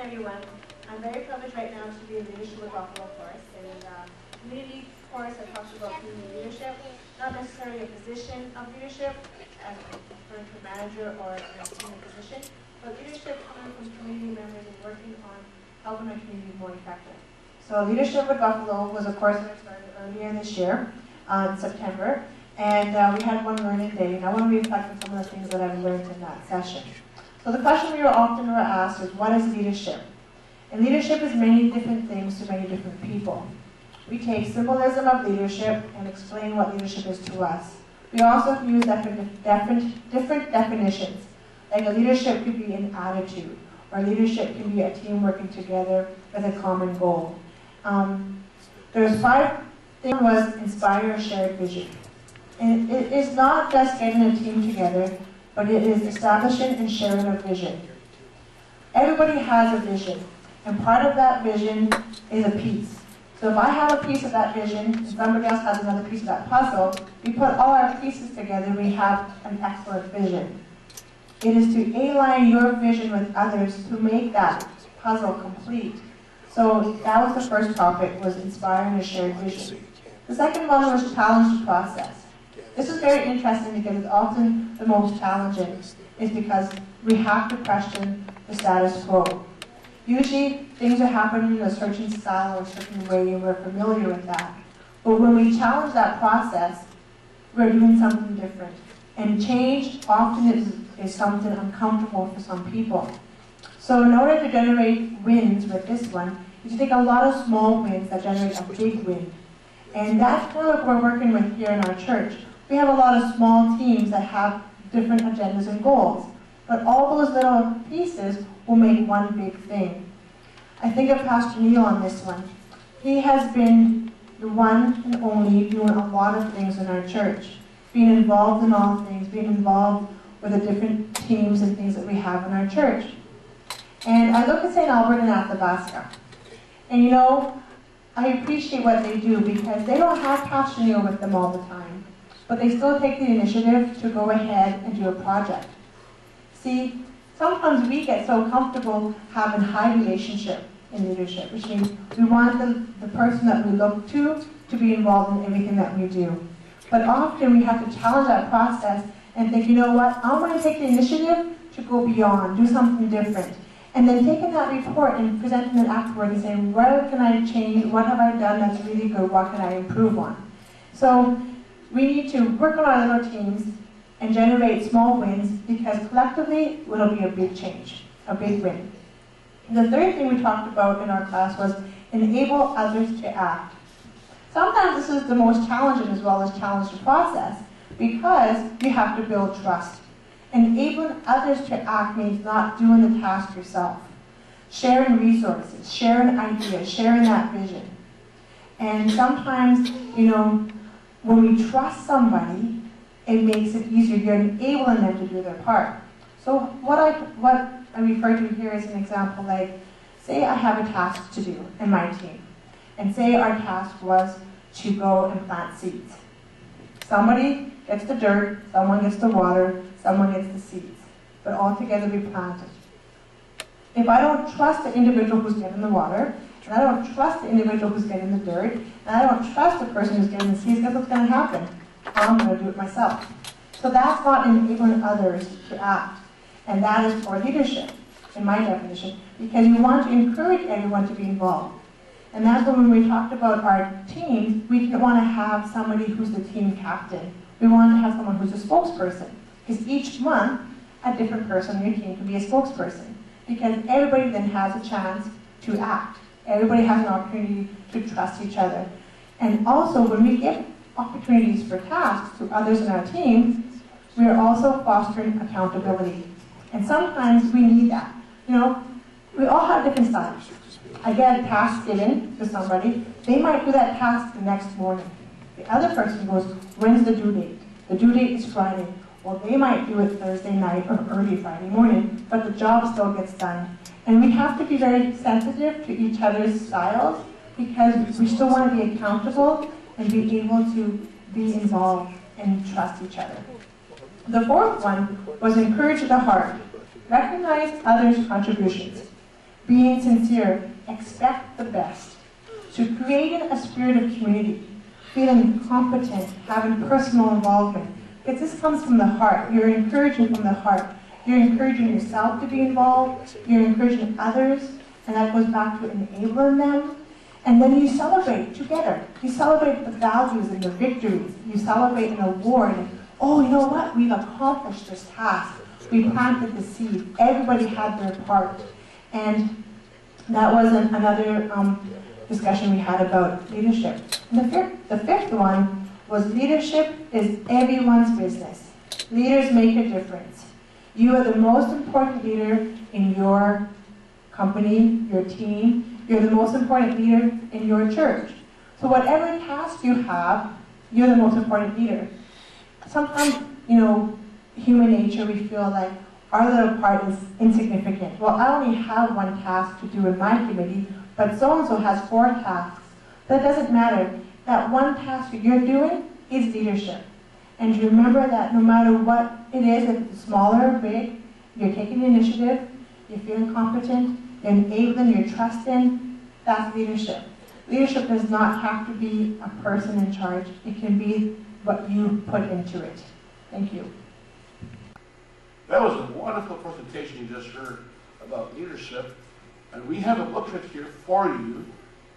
everyone. I'm very privileged right now to be in the Leadership with Buffalo course. It is a community course that talks about community leadership, not necessarily a position of leadership as referring to a manager or a senior position, but leadership coming from community members and working on helping our community be more effective. So Leadership with Buffalo was a course that I started earlier this year, in September, and we had one learning day, and I want to reflect on some of the things that I've learned in that session. So the question we often were asked is, what is leadership? And leadership is many different things to many different people. We take symbolism of leadership and explain what leadership is to us. We also use different definitions, like a leadership could be an attitude, or leadership can be a team working together with a common goal. There's 5 things was inspire a shared vision. And it is not just getting a team together, but it is establishing and sharing a vision. Everybody has a vision, and part of that vision is a piece. So if I have a piece of that vision, and somebody else has another piece of that puzzle, we put all our pieces together and we have an excellent vision. It is to align your vision with others to make that puzzle complete. So that was the first topic, was inspiring a shared vision. The second one was challenge the process. This is very interesting because it's often the most challenging, is because we have to question the status quo. Usually things are happening in a certain style or a certain way and we're familiar with that. But when we challenge that process, we're doing something different. And change often is something uncomfortable for some people. So in order to generate wins with this one, you take a lot of small wins that generate a big win. And that's kind of what we're working with here in our church. We have a lot of small teams that have different agendas and goals, but all those little pieces will make one big thing. I think of Pastor Neil on this one. He has been the one and only doing a lot of things in our church, being involved in all things, being involved with the different teams and things that we have in our church. And I look at St. Albert and Athabasca, and you know, I appreciate what they do because they don't have Pastor Neil with them all the time, but they still take the initiative to go ahead and do a project. See, sometimes we get so comfortable having high relationship in leadership, which means we want the person that we look to be involved in everything that we do. But often we have to challenge that process and think, you know what, I'm going to take the initiative to go beyond, do something different. And then taking that report and presenting it afterward and saying, where can I change, what have I done that's really good, what can I improve on? So we need to work on our little teams and generate small wins, because collectively it'll be a big change, a big win. The third thing we talked about in our class was enable others to act. Sometimes this is the most challenging as well as challenge the process, because you have to build trust. Enabling others to act means not doing the task yourself. Sharing resources, sharing ideas, sharing that vision. And sometimes, you know, when we trust somebody, it makes it easier. You're enabling them to do their part. So what I refer to here is an example, like, say I have a task to do in my team. And say our task was to go and plant seeds. Somebody gets the dirt, someone gets the water, someone gets the seeds. But all together we plant it. If I don't trust the individual who's getting the water, and I don't trust the individual who's getting the dirt, and I don't trust the person who's getting the seeds, guess what's going to happen? I'm going to do it myself. So that's not enabling others to act. And that is for leadership, in my definition, because you want to encourage everyone to be involved. And that's when we talked about our teams, we didn't want to have somebody who's the team captain. We wanted to have someone who's a spokesperson. Because each month, a different person on your team can be a spokesperson. Because everybody then has a chance to act. Everybody has an opportunity to trust each other. And also, when we give opportunities for tasks to others in our team, we are also fostering accountability. And sometimes we need that. You know, we all have different styles. I get a task given to somebody, they might do that task the next morning. The other person goes, when's the due date? The due date is Friday. Well, they might do it Thursday night or early Friday morning, but the job still gets done. And we have to be very sensitive to each other's styles, because we still want to be accountable and be able to be involved and trust each other. The fourth one was encourage the heart. Recognize others' contributions. being sincere, expect the best. So creating a spirit of community, feeling competent, having personal involvement, because this comes from the heart. You're encouraging from the heart. You're encouraging yourself to be involved, you're encouraging others, and that goes back to enabling them. And then you celebrate together. You celebrate the values and the victories. You celebrate an award. Oh, you know what? We've accomplished this task. We planted the seed. Everybody had their part. And that was another discussion we had about leadership. And the fifth one was leadership is everyone's business. Leaders make a difference. You are the most important leader in your company, your team. You're the most important leader in your church. So whatever task you have, you're the most important leader. Sometimes, human nature, we feel like our little part is insignificant. Well, I only have one task to do in my committee, but so-and-so has 4 tasks. That doesn't matter. That one task that you're doing is leadership. And you remember that no matter what it is, if it's small or big, you're taking the initiative, you're feeling competent, you're enabling, you're trusting, that's leadership. Leadership does not have to be a person in charge. It can be what you put into it. Thank you. That was a wonderful presentation you just heard about leadership. And we have a booklet here for you.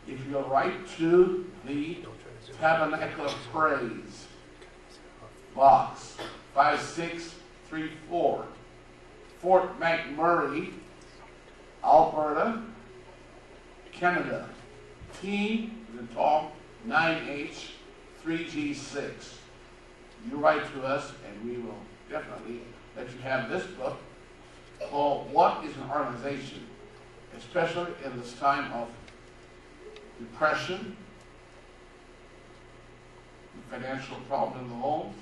If you go right to the Tabernacle of Praise box, 5634, Fort McMurray, Alberta, Canada, T, the top, 9H3G6. You write to us and we will definitely let you have this book called What is an Organization? Especially in this time of depression, financial problems in the home,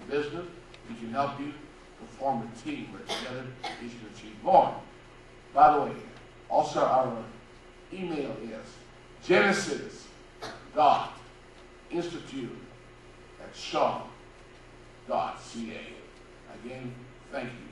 business. We can help you to form a team where together we can achieve more. By the way, also our email is genesis.institute@shaw.ca. Again, thank you.